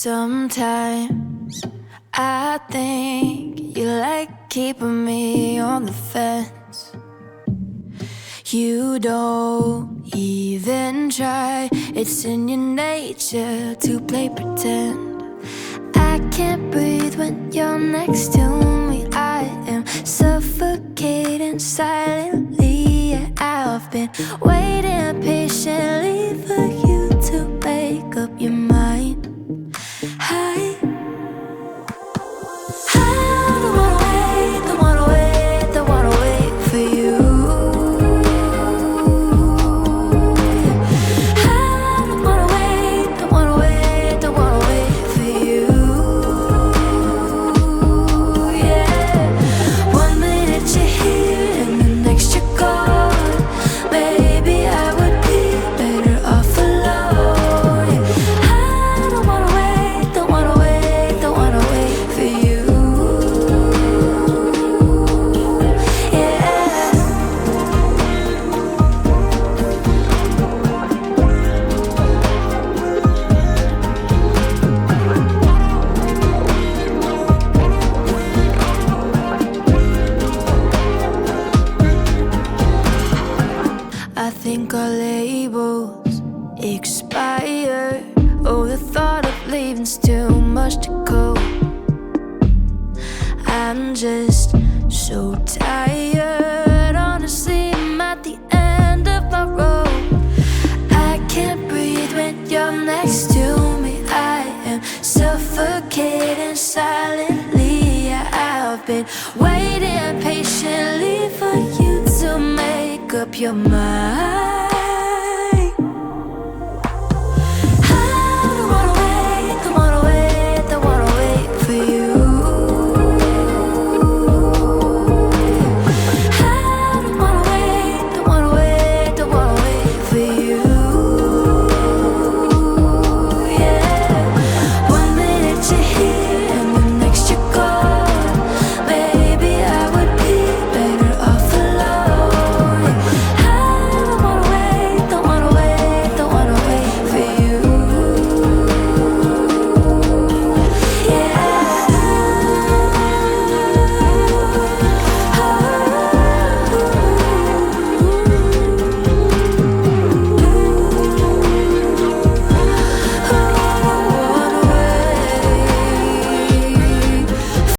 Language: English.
Sometimes I think you like keeping me on the fence. You don't even try, it's in your nature to play pretend. I can't breathe when you're next to me. I am suffocating silently. Yeah, I've been waiting patiently for you to make up your mind. I don't wanna wait, don't wanna wait, don't wanna wait for you. I don't wanna wait, don't wanna wait, don't wanna wait for you. Yeah, 1 minute you're here and the next you're gone. Maybe I would be better off alone. I don't wanna wait, don't wanna wait, don't wanna wait for you. I think our labels expire. Oh, the thought of leaving's too much to cope. I'm just so tired. Honestly, I'm at the end of my rope. I can't breathe when you're next to me. I am suffocating silently. Yeah, I've been waiting patiently for you to make up your mind.